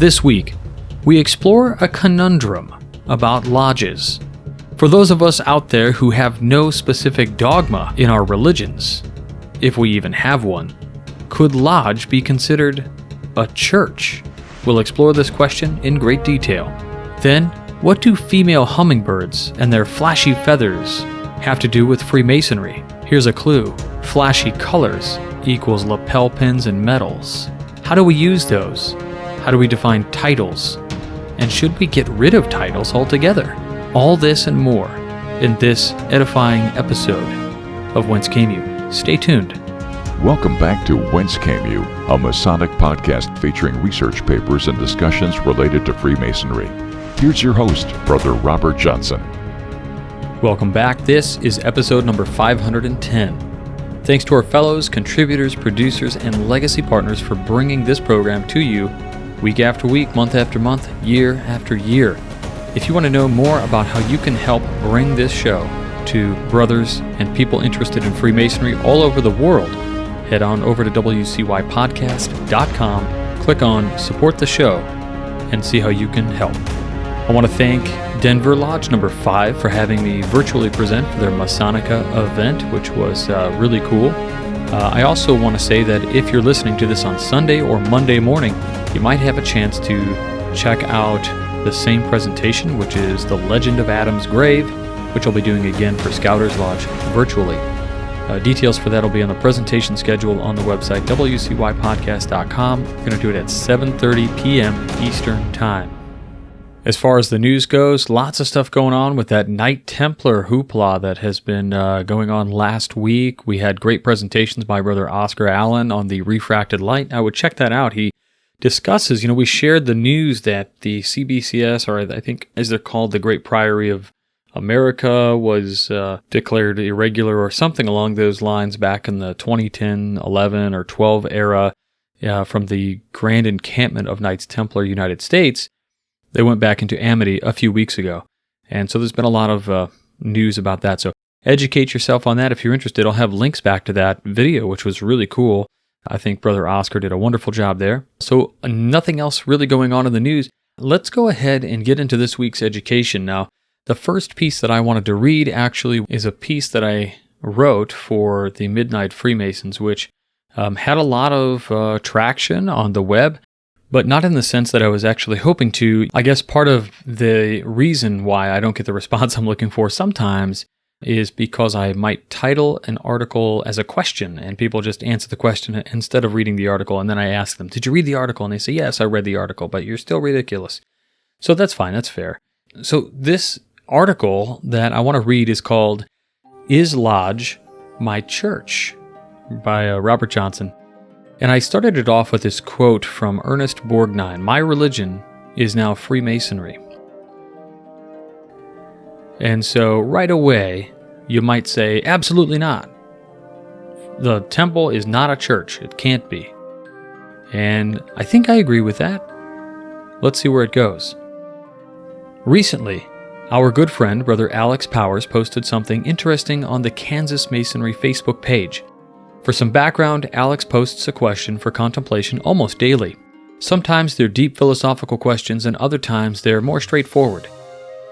This week, we explore a conundrum about lodges. For those of us out there who have no specific dogma in our religions, if we even have one, could lodge be considered a church? We'll explore this question in great detail. Then, what do female hummingbirds and their flashy feathers have to do with Freemasonry? Here's a clue. Flashy colors equals lapel pins and medals. How do we use those? How do we define titles? And should we get rid of titles altogether? All this and more in this edifying episode of Whence Came You. Stay tuned. Welcome back to Whence Came You, a Masonic podcast featuring research papers and discussions related to Freemasonry. Here's your host, Brother Robert Johnson. Welcome back. This is episode number 510. Thanks to our fellows, contributors, producers, and legacy partners for bringing this program to you week after week, month after month, year after year. If you want to know more about how you can help bring this show to brothers and people interested in Freemasonry all over the world, head on over to wcypodcast.com, click on Support the Show, and see how you can help. I want to thank Denver Lodge number 5 for having me virtually present for their Masonica event, which was really cool. I also want to say that if you're listening to this on Sunday or Monday morning, you might have a chance to check out the same presentation, which is The Legend of Adam's Grave, which I'll be doing again for Scouters Lodge virtually. Details for that will be on the presentation schedule on the website, wcypodcast.com. We're going to do it at 7:30 p.m. Eastern Time. As far as the news goes, lots of stuff going on with that Knight Templar hoopla that has been going on last week. We had great presentations by Brother Oscar Allen on the refracted light. I would check that out. He discusses, we shared the news that the CBCS, or I think as they're called, the Great Priory of America, was declared irregular or something along those lines back in the 2010, 11, or 12 era from the Grand Encampment of Knights Templar United States. They went back into amity a few weeks ago. And so there's been a lot of news about that. So educate yourself on that if you're interested. I'll have links back to that video, which was really cool. I think Brother Oscar did a wonderful job there. So nothing else really going on in the news. Let's go ahead and get into this week's education. Now, the first piece that I wanted to read actually is a piece that I wrote for the Midnight Freemasons, which had a lot of traction on the web, but not in the sense that I was actually hoping to. I guess part of the reason why I don't get the response I'm looking for sometimes is because I might title an article as a question, and people just answer the question instead of reading the article, and then I ask them, did you read the article? And they say, yes, I read the article, but you're still ridiculous. So that's fine, that's fair. So this article that I want to read is called, Is Lodge My Church? By Robert Johnson. And I started it off with this quote from Ernest Borgnine, my religion is now Freemasonry. And so right away, you might say, absolutely not. The temple is not a church. It can't be. And I think I agree with that. Let's see where it goes. Recently, our good friend, Brother Alex Powers, posted something interesting on the Kansas Masonry Facebook page. For some background, Alex posts a question for contemplation almost daily. Sometimes they're deep philosophical questions, and other times they're more straightforward.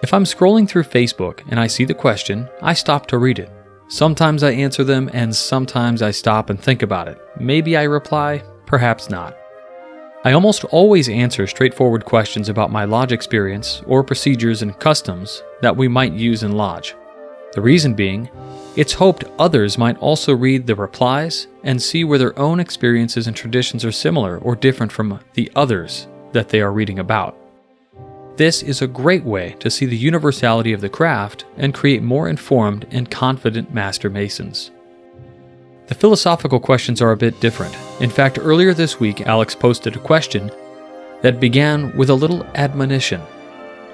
If I'm scrolling through Facebook and I see the question, I stop to read it. Sometimes I answer them, and sometimes I stop and think about it. Maybe I reply, perhaps not. I almost always answer straightforward questions about my lodge experience or procedures and customs that we might use in lodge. The reason being, it's hoped others might also read the replies and see where their own experiences and traditions are similar or different from the others that they are reading about. This is a great way to see the universality of the craft and create more informed and confident Master Masons. The philosophical questions are a bit different. In fact, earlier this week, Alex posted a question that began with a little admonition.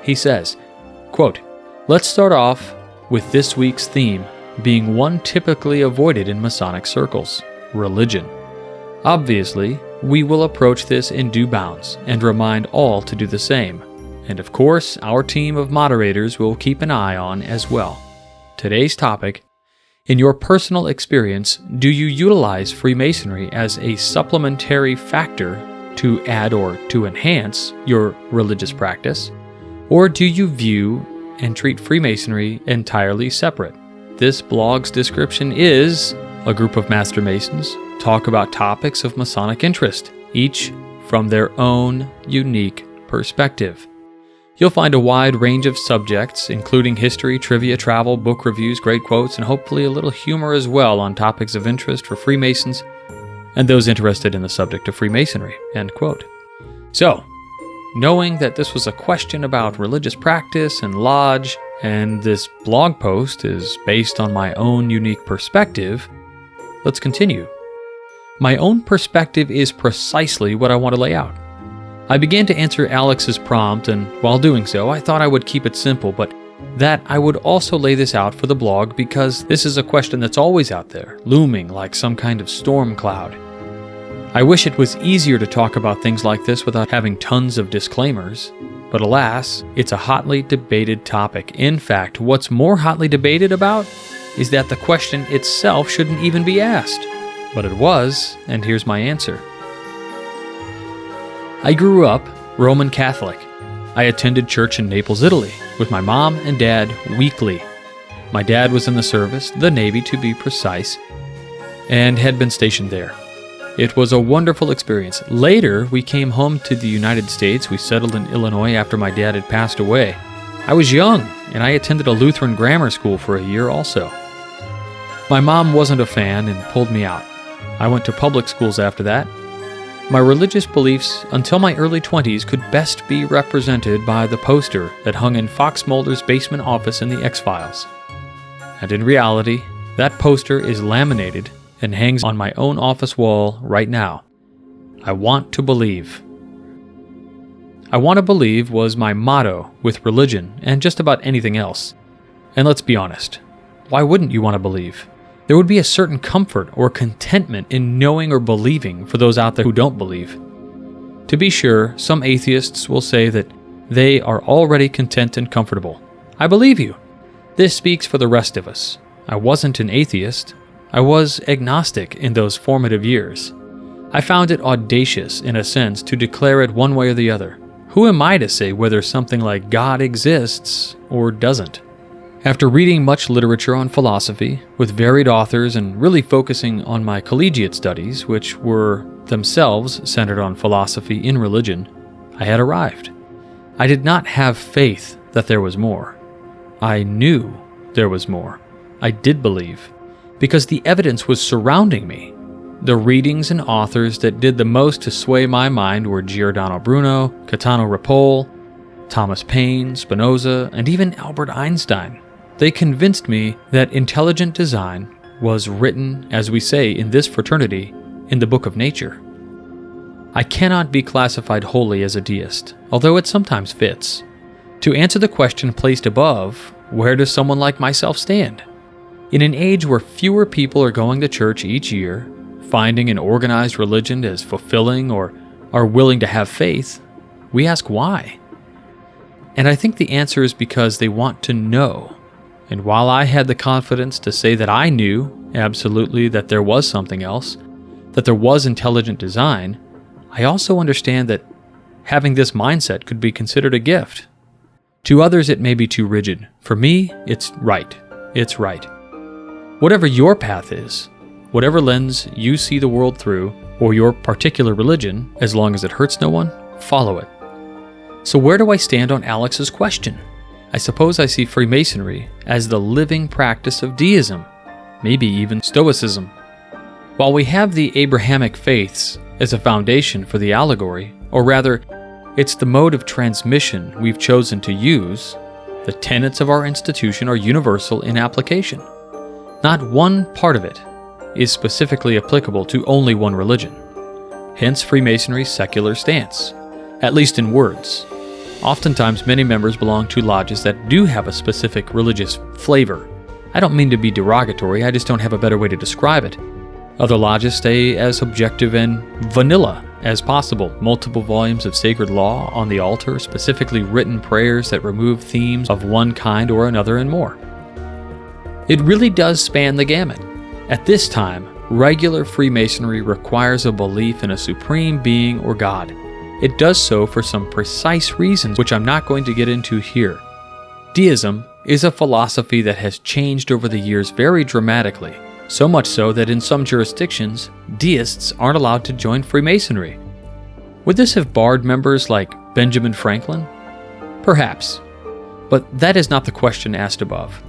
He says, quote, let's start off with this week's theme being one typically avoided in Masonic circles, religion. Obviously, we will approach this in due bounds and remind all to do the same. And of course, our team of moderators will keep an eye on as well. Today's topic, in your personal experience, do you utilize Freemasonry as a supplementary factor to add or to enhance your religious practice? Or do you view and treat Freemasonry entirely separate? This blog's description is a group of Master Masons talk about topics of Masonic interest, each from their own unique perspective. You'll find a wide range of subjects, including history, trivia, travel, book reviews, great quotes, and hopefully a little humor as well on topics of interest for Freemasons and those interested in the subject of Freemasonry, end quote. So, knowing that this was a question about religious practice and lodge, and this blog post is based on my own unique perspective, let's continue. My own perspective is precisely what I want to lay out. I began to answer Alex's prompt, and while doing so, I thought I would keep it simple, but that I would also lay this out for the blog because this is a question that's always out there, looming like some kind of storm cloud. I wish it was easier to talk about things like this without having tons of disclaimers, but alas, it's a hotly debated topic. In fact, what's more hotly debated about is that the question itself shouldn't even be asked. But it was, and here's my answer. I grew up Roman Catholic. I attended church in Naples, Italy, with my mom and dad weekly. My dad was in the service, the Navy to be precise, and had been stationed there. It was a wonderful experience. Later, we came home to the United States. We settled in Illinois after my dad had passed away. I was young, and I attended a Lutheran grammar school for a year also. My mom wasn't a fan and pulled me out. I went to public schools after that. My religious beliefs until my early 20s could best be represented by the poster that hung in Fox Mulder's basement office in the X-Files. And in reality, that poster is laminated and hangs on my own office wall right now. I want to believe. I want to believe was my motto with religion and just about anything else. And let's be honest, why wouldn't you want to believe? There would be a certain comfort or contentment in knowing or believing for those out there who don't believe. To be sure, some atheists will say that they are already content and comfortable. I believe you. This speaks for the rest of us. I wasn't an atheist. I was agnostic in those formative years. I found it audacious, in a sense, to declare it one way or the other. Who am I to say whether something like God exists or doesn't? After reading much literature on philosophy, with varied authors and really focusing on my collegiate studies, which were themselves centered on philosophy in religion, I had arrived. I did not have faith that there was more. I knew there was more. I did believe, because the evidence was surrounding me. The readings and authors that did the most to sway my mind were Giordano Bruno, Gaetano Ripoll, Thomas Paine, Spinoza, and even Albert Einstein. They convinced me that intelligent design was written, as we say in this fraternity, in the book of nature. I cannot be classified wholly as a deist, although it sometimes fits. To answer the question placed above, where does someone like myself stand? In an age where fewer people are going to church each year, finding an organized religion as fulfilling or are willing to have faith, we ask why. And I think the answer is because they want to know. And while I had the confidence to say that I knew absolutely that there was something else, that there was intelligent design, I also understand that having this mindset could be considered a gift. To others, it may be too rigid. For me, it's right. It's right. Whatever your path is, whatever lens you see the world through, or your particular religion, as long as it hurts no one, follow it. So where do I stand on Alex's question? I suppose I see Freemasonry as the living practice of deism, maybe even Stoicism. While we have the Abrahamic faiths as a foundation for the allegory, or rather, it's the mode of transmission we've chosen to use, the tenets of our institution are universal in application. Not one part of it is specifically applicable to only one religion. Hence Freemasonry's secular stance, at least in words. Oftentimes, many members belong to lodges that do have a specific religious flavor. I don't mean to be derogatory, I just don't have a better way to describe it. Other lodges stay as objective and vanilla as possible. Multiple volumes of sacred law on the altar, specifically written prayers that remove themes of one kind or another, and more. It really does span the gamut. At this time, regular Freemasonry requires a belief in a supreme being or God. It does so for some precise reasons, which I'm not going to get into here. Deism is a philosophy that has changed over the years very dramatically, so much so that in some jurisdictions, deists aren't allowed to join Freemasonry. Would this have barred members like Benjamin Franklin? Perhaps, but that is not the question asked above.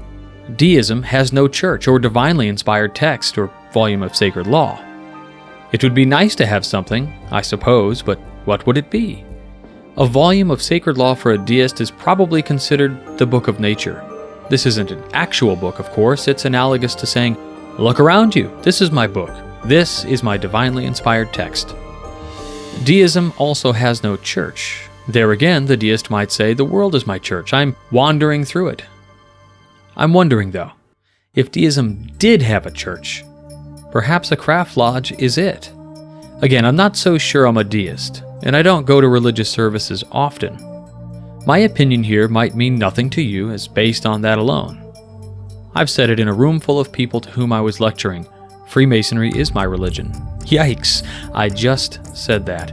Deism has no church or divinely inspired text or volume of sacred law. It would be nice to have something, I suppose, but what would it be? A volume of sacred law for a deist is probably considered the book of nature. This isn't an actual book, of course. It's analogous to saying, look around you. This is my book. This is my divinely inspired text. Deism also has no church. There again, the deist might say, the world is my church. I'm wandering through it. I'm wondering, though, if deism did have a church, perhaps a craft lodge is it. Again, I'm not so sure I'm a deist, and I don't go to religious services often. My opinion here might mean nothing to you as based on that alone. I've said it in a room full of people to whom I was lecturing. Freemasonry is my religion. Yikes, I just said that.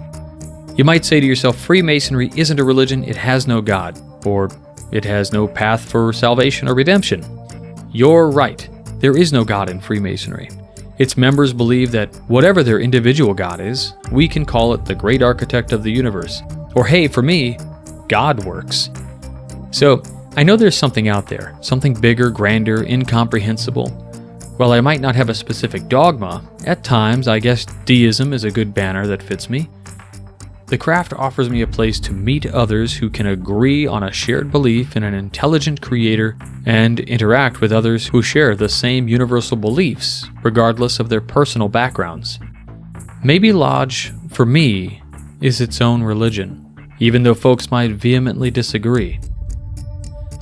You might say to yourself, Freemasonry isn't a religion, it has no God, or it has no path for salvation or redemption. You're right, there is no God in Freemasonry. Its members believe that whatever their individual God is, we can call it the great architect of the universe. Or hey, for me, God works. So, I know there's something out there, something bigger, grander, incomprehensible. While I might not have a specific dogma, at times I guess deism is a good banner that fits me. The craft offers me a place to meet others who can agree on a shared belief in an intelligent creator and interact with others who share the same universal beliefs, regardless of their personal backgrounds. Maybe Lodge, for me, is its own religion, even though folks might vehemently disagree.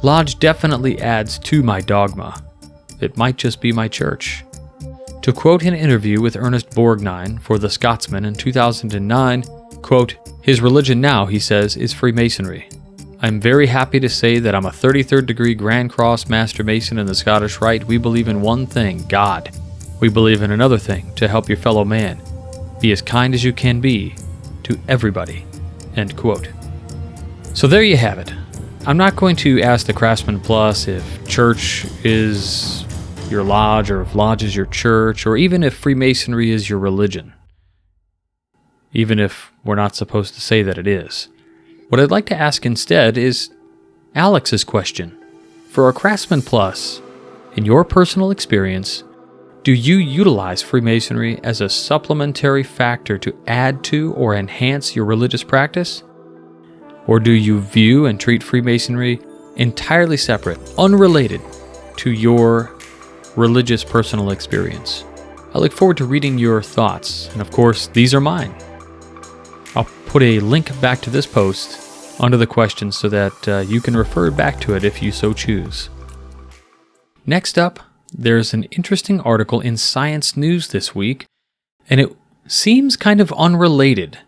Lodge definitely adds to my dogma. It might just be my church. To quote an interview with Ernest Borgnine for The Scotsman in 2009, quote, his religion now, he says, is Freemasonry. I'm very happy to say that I'm a 33rd degree Grand Cross Master Mason in the Scottish Rite. We believe in one thing, God. We believe in another thing, to help your fellow man. Be as kind as you can be to everybody. End quote. So there you have it. I'm not going to ask the Craftsman Plus if church is your lodge or if lodge is your church or even if Freemasonry is your religion. Even if we're not supposed to say that it is. What I'd like to ask instead is Alex's question. For a Craftsman Plus, in your personal experience, do you utilize Freemasonry as a supplementary factor to add to or enhance your religious practice? Or do you view and treat Freemasonry entirely separate, unrelated to your religious personal experience? I look forward to reading your thoughts, and of course, these are mine. I'll put a link back to this post under the question so that you can refer back to it if you so choose. Next up, there's an interesting article in Science News this week, and it seems kind of unrelated,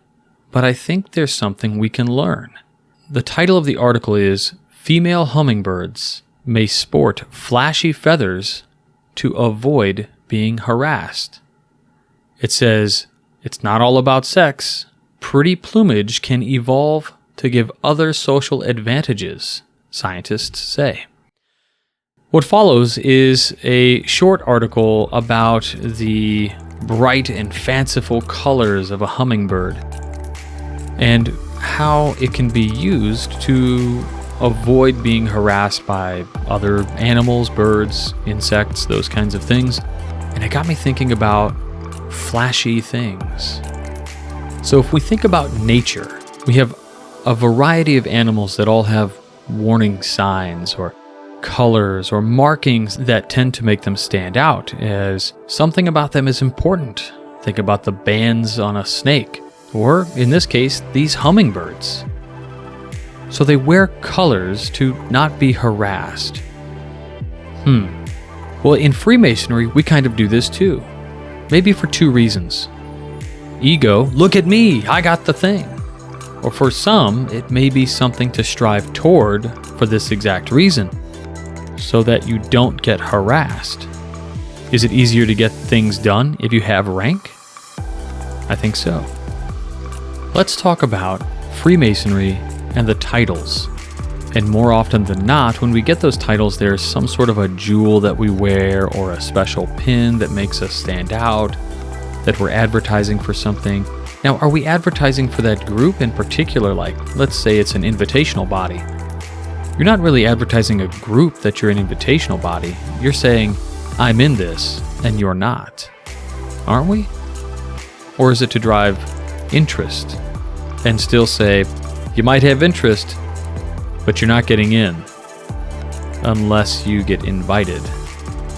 but I think there's something we can learn. The title of the article is Female Hummingbirds May Sport Flashy Feathers to Avoid Being Harassed. It says, it's not all about sex. Pretty plumage can evolve to give other social advantages, scientists say. What follows is a short article about the bright and fanciful colors of a hummingbird and how it can be used to avoid being harassed by other animals, birds, insects, those kinds of things. And it got me thinking about flashy things. So if we think about nature, we have a variety of animals that all have warning signs or colors or markings that tend to make them stand out as something about them is important. Think about the bands on a snake, or in this case, these hummingbirds. So they wear colors to not be harassed. Well, in Freemasonry, we kind of do this too. Maybe for two reasons. Ego, look at me, I got the thing. Or for some, it may be something to strive toward for this exact reason, so that you don't get harassed. Is it easier to get things done if you have rank? I think so. Let's talk about Freemasonry and the titles. And more often than not, when we get those titles, there's some sort of a jewel that we wear or a special pin that makes us stand out, that we're advertising for something. Now, are we advertising for that group in particular? Like, let's say it's an invitational body. You're not really advertising a group that you're an invitational body. You're saying, I'm in this, and you're not. Aren't we? Or is it to drive interest and still say, you might have interest, but you're not getting in unless you get invited.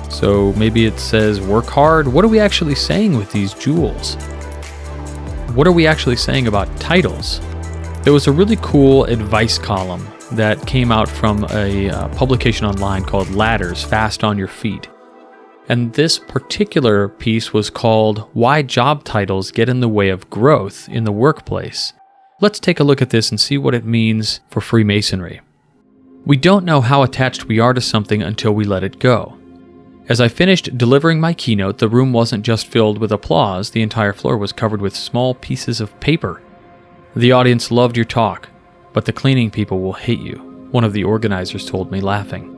So maybe it says work hard. What are we actually saying with these jewels? What are we actually saying about titles? There was a really cool advice column that came out from a publication online called Ladders, Fast on Your Feet. And this particular piece was called Why Job Titles Get in the Way of Growth in the Workplace. Let's take a look at this and see what it means for Freemasonry. We don't know how attached we are to something until we let it go. As I finished delivering my keynote, the room wasn't just filled with applause, the entire floor was covered with small pieces of paper. The audience loved your talk, but the cleaning people will hate you, one of the organizers told me, laughing.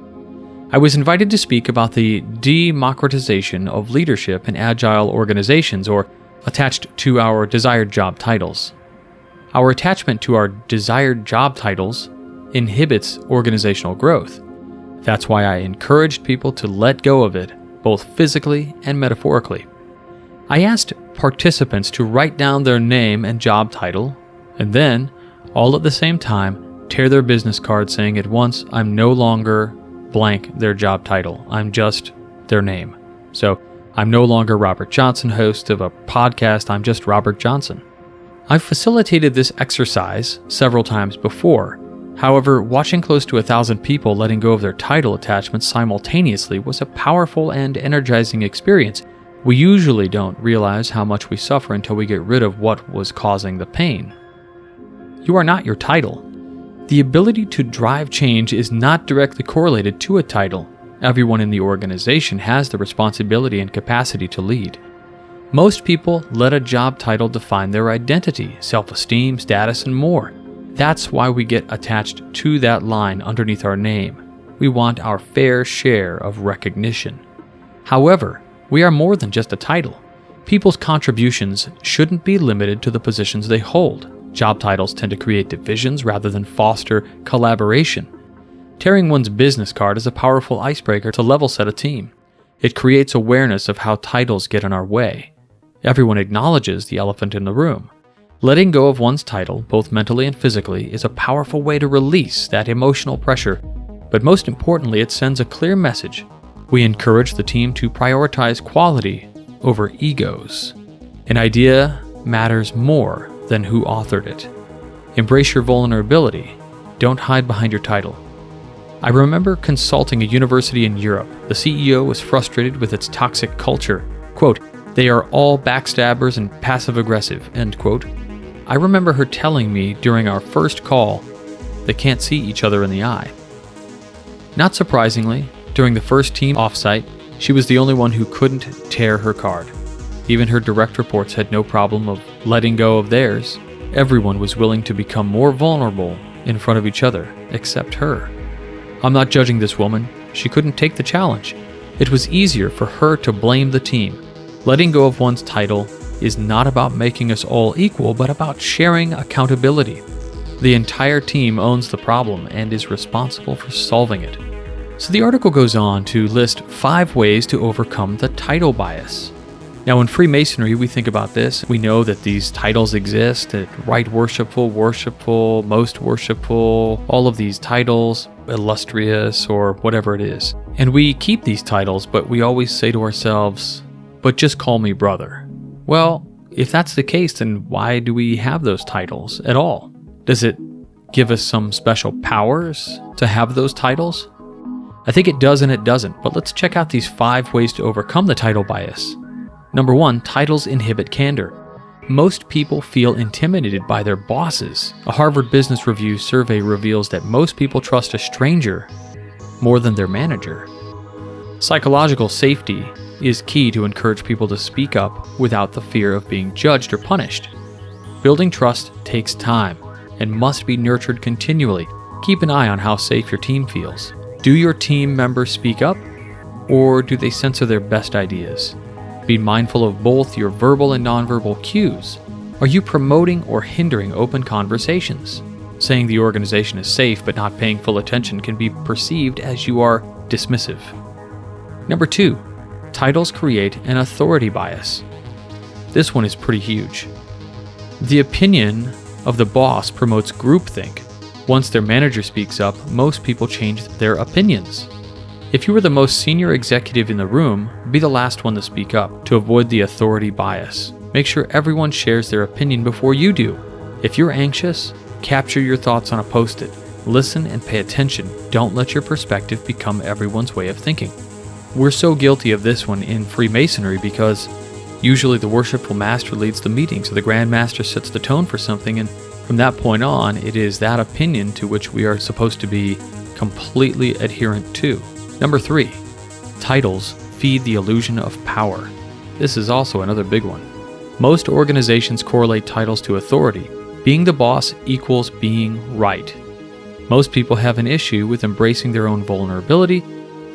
I was invited to speak about the democratization of leadership in agile organizations, or attached to our desired job titles. Our attachment to our desired job titles inhibits organizational growth. That's why I encouraged people to let go of it, both physically and metaphorically. I asked participants to write down their name and job title, and then, all at the same time, tear their business card saying at once, I'm no longer blank their job title. I'm just their name. So, I'm no longer Robert Johnson, host of a podcast. I'm just Robert Johnson. I've facilitated this exercise several times before. However, watching close to 1,000 people letting go of their title attachments simultaneously was a powerful and energizing experience. We usually don't realize how much we suffer until we get rid of what was causing the pain. You are not your title. The ability to drive change is not directly correlated to a title. Everyone in the organization has the responsibility and capacity to lead. Most people let a job title define their identity, self-esteem, status, and more. That's why we get attached to that line underneath our name. We want our fair share of recognition. However, we are more than just a title. People's contributions shouldn't be limited to the positions they hold. Job titles tend to create divisions rather than foster collaboration. Tearing one's business card is a powerful icebreaker to level set a team. It creates awareness of how titles get in our way. Everyone acknowledges the elephant in the room. Letting go of one's title, both mentally and physically, is a powerful way to release that emotional pressure, but most importantly, it sends a clear message. We encourage the team to prioritize quality over egos. An idea matters more than who authored it. Embrace your vulnerability. Don't hide behind your title. I remember consulting a university in Europe. The CEO was frustrated with its toxic culture. Quote, "They are all backstabbers and passive-aggressive," end quote. I remember her telling me during our first call, they can't see each other in the eye. Not surprisingly, during the first team offsite, she was the only one who couldn't tear her card. Even her direct reports had no problem of letting go of theirs. Everyone was willing to become more vulnerable in front of each other, except her. I'm not judging this woman. She couldn't take the challenge. It was easier for her to blame the team. Letting go of one's title is not about making us all equal, but about sharing accountability. The entire team owns the problem and is responsible for solving it. So the article goes on to list 5 ways to overcome the title bias. Now in Freemasonry, we think about this. We know that these titles exist, right worshipful, worshipful, most worshipful, all of these titles, illustrious, or whatever it is. And we keep these titles, but we always say to ourselves, but just call me brother. Well, if that's the case, then why do we have those titles at all? Does it give us some special powers to have those titles? I think it does and it doesn't, but let's check out these 5 ways to overcome the title bias. Number 1, titles inhibit candor. Most people feel intimidated by their bosses. A Harvard Business Review survey reveals that most people trust a stranger more than their manager. Psychological safety is key to encourage people to speak up without the fear of being judged or punished. Building trust takes time and must be nurtured continually. Keep an eye on how safe your team feels. Do your team members speak up, or do they censor their best ideas? Be mindful of both your verbal and nonverbal cues. Are you promoting or hindering open conversations? Saying the organization is safe but not paying full attention can be perceived as you are dismissive. Number 2, titles create an authority bias. This one is pretty huge. The opinion of the boss promotes groupthink. Once their manager speaks up, most people change their opinions. If you were the most senior executive in the room, be the last one to speak up to avoid the authority bias. Make sure everyone shares their opinion before you do. If you're anxious, capture your thoughts on a post-it. Listen and pay attention. Don't let your perspective become everyone's way of thinking. We're so guilty of this one in Freemasonry because usually the worshipful master leads the meeting, so the Grand Master sets the tone for something, and from that point on, it is that opinion to which we are supposed to be completely adherent to. Number 3, titles feed the illusion of power. This is also another big one. Most organizations correlate titles to authority. Being the boss equals being right. Most people have an issue with embracing their own vulnerability.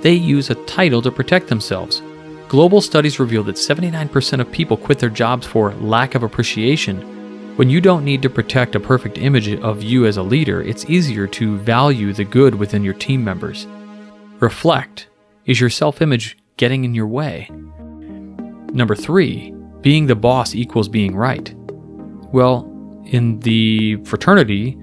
They use a title to protect themselves. Global studies reveal that 79% of people quit their jobs for lack of appreciation. When you don't need to protect a perfect image of you as a leader, it's easier to value the good within your team members. Reflect. Is your self-image getting in your way? Number 3, being the boss equals being right. Well, in the fraternity,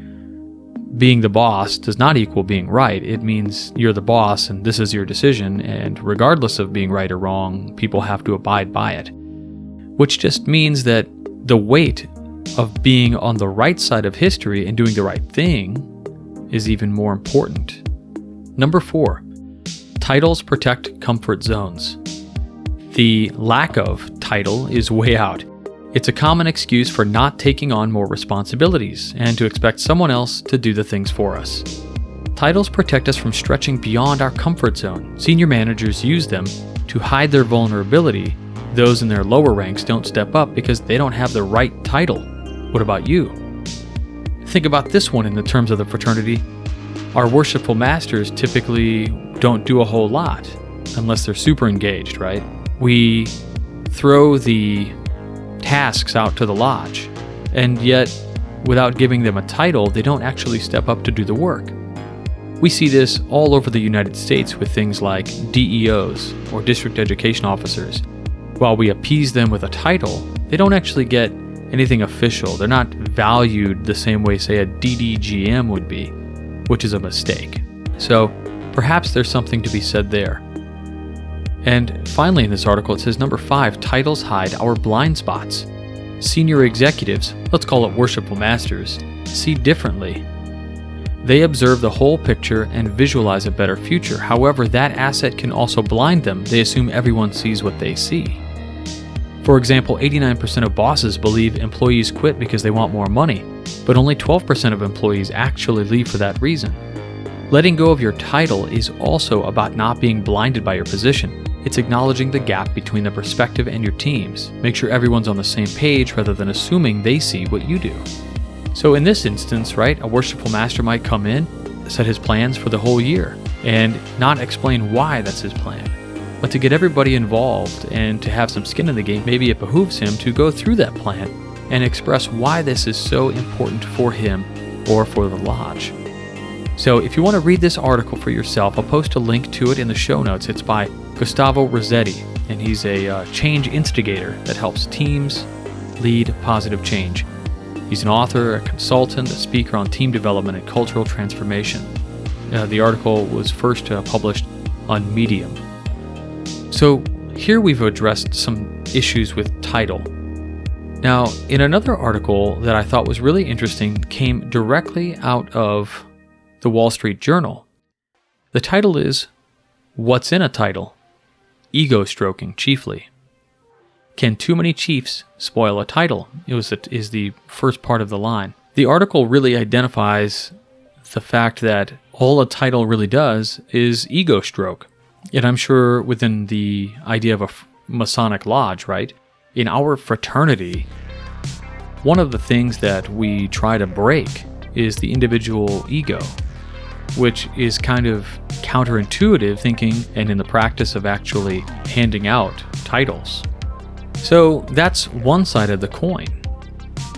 being the boss does not equal being right. It means you're the boss and this is your decision, and regardless of being right or wrong, people have to abide by it. Which just means that the weight of being on the right side of history and doing the right thing is even more important. Number 4, titles protect comfort zones. The lack of title is way out. It's a common excuse for not taking on more responsibilities and to expect someone else to do the things for us. Titles protect us from stretching beyond our comfort zone. Senior managers use them to hide their vulnerability. Those in their lower ranks don't step up because they don't have the right title. What about you? Think about this one in the terms of the fraternity. Our worshipful masters typically don't do a whole lot unless they're super engaged, right? We throw the tasks out to the lodge, and yet without giving them a title, they don't actually step up to do the work. We see this all over the United States with things like DEOs or district education officers. While we appease them with a title, they don't actually get anything official. They're not valued the same way, say, a DDGM would be, which is a mistake. So perhaps there's something to be said there. And finally in this article, it says number 5, titles hide our blind spots. Senior executives, let's call it worshipful masters, see differently. They observe the whole picture and visualize a better future. However, that asset can also blind them. They assume everyone sees what they see. For example, 89% of bosses believe employees quit because they want more money, but only 12% of employees actually leave for that reason. Letting go of your title is also about not being blinded by your position. It's acknowledging the gap between the perspective and your teams. Make sure everyone's on the same page rather than assuming they see what you do. So in this instance, right, a worshipful master might come in, set his plans for the whole year, and not explain why that's his plan. But to get everybody involved and to have some skin in the game, maybe it behooves him to go through that plan and express why this is so important for him or for the lodge. So if you want to read this article for yourself, I'll post a link to it in the show notes. It's by Gustavo Rossetti, and he's a change instigator that helps teams lead positive change. He's an author, a consultant, a speaker on team development and cultural transformation. The article was first published on Medium. So here we've addressed some issues with title. Now, in another article that I thought was really interesting, came directly out of the Wall Street Journal. The title is, What's in a Title? Ego Stroking Chiefly. Can too many chiefs spoil a title? Is the first part of the line. The article really identifies the fact that all a title really does is ego stroke. Yet I'm sure within the idea of Masonic Lodge, right? In our fraternity, one of the things that we try to break is the individual ego, which is kind of counterintuitive thinking and in the practice of actually handing out titles. So that's one side of the coin.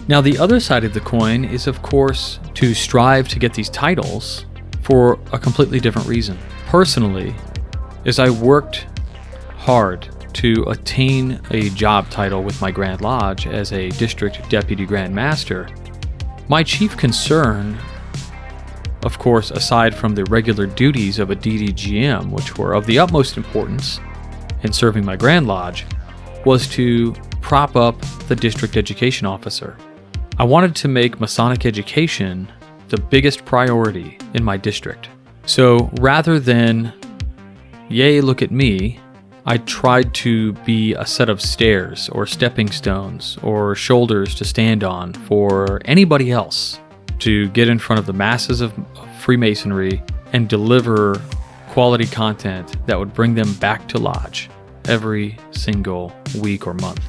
Now, the other side of the coin is, of course, to strive to get these titles for a completely different reason. Personally, as I worked hard to attain a job title with my Grand Lodge as a District Deputy Grand Master, my chief concern, of course, aside from the regular duties of a DDGM, which were of the utmost importance in serving my Grand Lodge, was to prop up the District Education Officer. I wanted to make Masonic education the biggest priority in my district. So rather than, yay, look at me, I tried to be a set of stairs or stepping stones or shoulders to stand on for anybody else to get in front of the masses of Freemasonry and deliver quality content that would bring them back to Lodge every single week or month.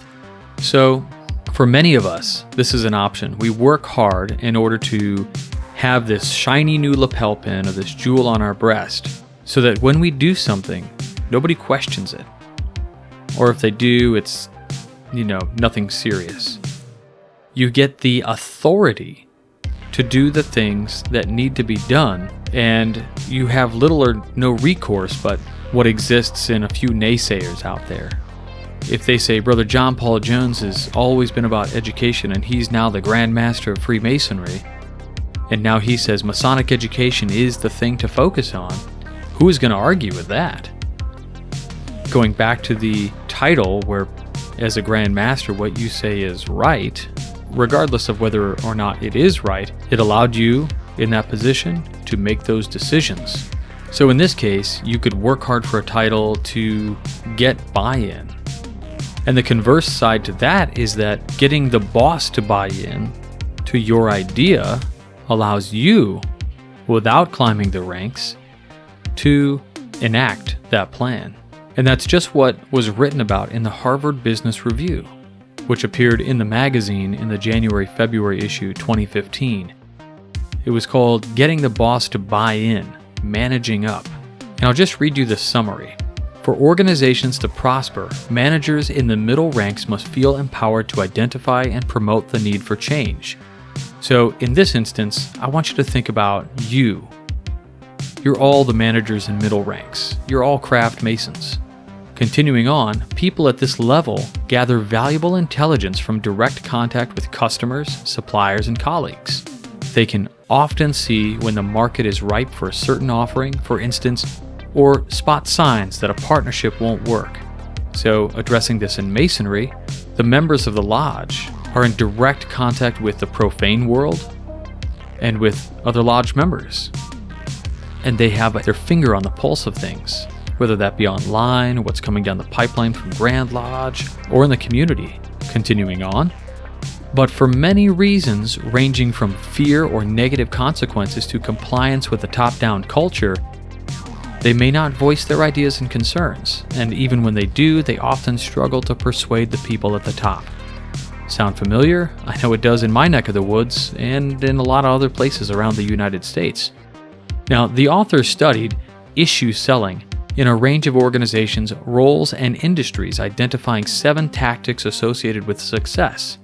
So for many of us, this is an option. We work hard in order to have this shiny new lapel pin or this jewel on our breast so that when we do something, nobody questions it. Or if they do, it's, nothing serious. You get the authority to do the things that need to be done, and you have little or no recourse but what exists in a few naysayers out there. If they say Brother John Paul Jones has always been about education and he's now the Grand Master of Freemasonry, and now he says Masonic education is the thing to focus on, who is going to argue with that? Going back to the title where, as a Grand Master, what you say is right, regardless of whether or not it is right, it allowed you in that position to make those decisions. So in this case, you could work hard for a title to get buy-in. And the converse side to that is that getting the boss to buy in to your idea allows you, without climbing the ranks, to enact that plan. And that's just what was written about in the Harvard Business Review, which appeared in the magazine in the January-February issue 2015. It was called Getting the Boss to Buy In, Managing Up. And I'll just read you the summary. For organizations to prosper, managers in the middle ranks must feel empowered to identify and promote the need for change. So in this instance, I want you to think about you. You're all the managers in middle ranks. You're all craft masons. Continuing on, people at this level gather valuable intelligence from direct contact with customers, suppliers, and colleagues. They can often see when the market is ripe for a certain offering, for instance, or spot signs that a partnership won't work. So, addressing this in Masonry, the members of the Lodge are in direct contact with the profane world and with other Lodge members. And they have their finger on the pulse of things, whether that be online, what's coming down the pipeline from Grand Lodge, or in the community. Continuing on. But for many reasons, ranging from fear or negative consequences to compliance with the top-down culture, they may not voice their ideas and concerns, and even when they do, they often struggle to persuade the people at the top. Sound familiar? I know it does in my neck of the woods, and in a lot of other places around the United States. Now, the authors studied issue selling in a range of organizations, roles, and industries, identifying 7 tactics associated with success.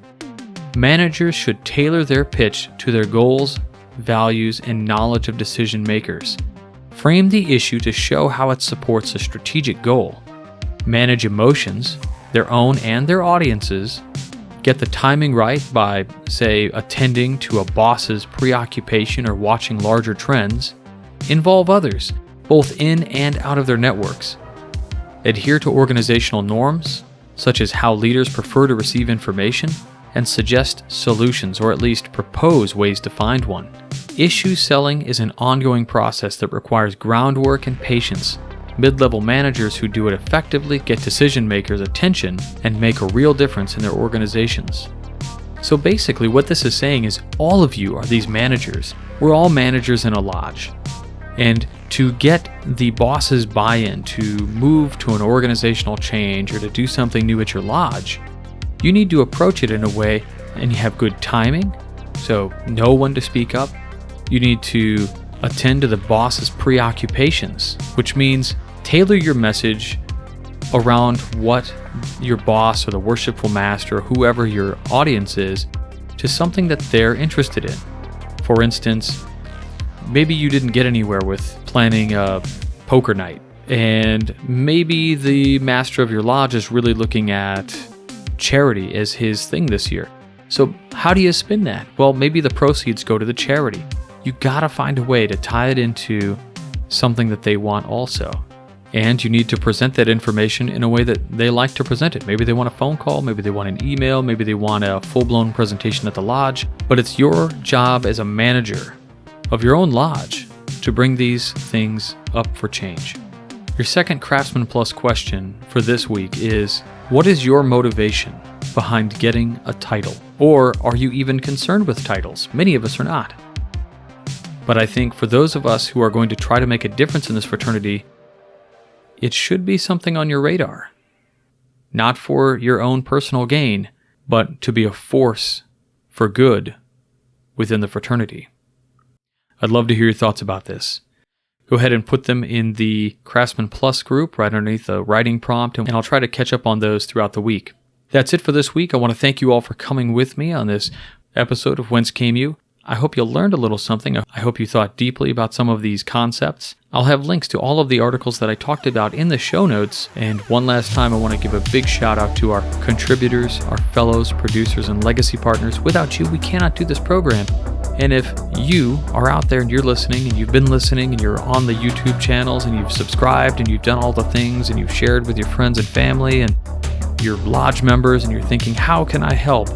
Managers should tailor their pitch to their goals, values, and knowledge of decision makers. Frame the issue to show how it supports a strategic goal. Manage emotions, their own and their audience's. Get the timing right by, say, attending to a boss's preoccupation or watching larger trends. Involve others, both in and out of their networks. Adhere to organizational norms, such as how leaders prefer to receive information, and suggest solutions or at least propose ways to find one. Issue selling is an ongoing process that requires groundwork and patience. Mid-level managers who do it effectively get decision makers' attention and make a real difference in their organizations. So basically what this is saying is all of you are these managers. We're all managers in a lodge. And to get the boss's buy-in to move to an organizational change or to do something new at your lodge, you need to approach it in a way and you have good timing, so know when to speak up. You need to attend to the boss's preoccupations, which means tailor your message around what your boss or the worshipful master or whoever your audience is to something that they're interested in. For instance, maybe you didn't get anywhere with planning a poker night, and maybe the master of your lodge is really looking at charity as his thing this year. So how do you spin that? Well, maybe the proceeds go to the charity. You gotta find a way to tie it into something that they want also. And you need to present that information in a way that they like to present it. Maybe they want a phone call, maybe they want an email, maybe they want a full-blown presentation at the lodge. But it's your job as a manager of your own lodge to bring these things up for change. Your second Craftsman Plus question for this week is, what is your motivation behind getting a title? Or are you even concerned with titles? Many of us are not. But I think for those of us who are going to try to make a difference in this fraternity, it should be something on your radar. Not for your own personal gain, but to be a force for good within the fraternity. I'd love to hear your thoughts about this. Go ahead and put them in the Craftsman Plus group right underneath the writing prompt, and I'll try to catch up on those throughout the week. That's it for this week. I want to thank you all for coming with me on this episode of Whence Came You. I hope you learned a little something. I hope you thought deeply about some of these concepts. I'll have links to all of the articles that I talked about in the show notes. And one last time, I want to give a big shout out to our contributors, our fellows, producers, and legacy partners. Without you, we cannot do this program. And if you are out there and you're listening and you've been listening and you're on the YouTube channels and you've subscribed and you've done all the things and you've shared with your friends and family and your lodge members and you're thinking, how can I help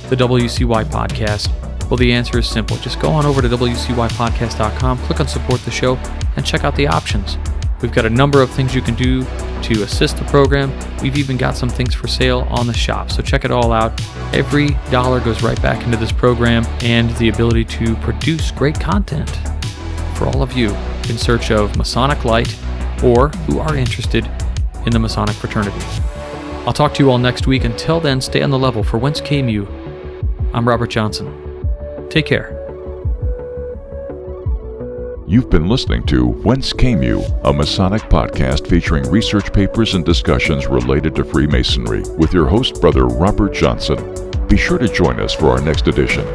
the WCY podcast? Well, the answer is simple. Just go on over to WCYpodcast.com, click on support the show, and check out the options. We've got a number of things you can do to assist the program. We've even got some things for sale on the shop, so check it all out. Every dollar goes right back into this program and the ability to produce great content for all of you in search of Masonic light or who are interested in the Masonic fraternity. I'll talk to you all next week. Until then, stay on the level. For Whence Came You, I'm Robert Johnson. Take care. You've been listening to Whence Came You, a Masonic podcast featuring research papers and discussions related to Freemasonry with your host, Brother Robert Johnson. Be sure to join us for our next edition.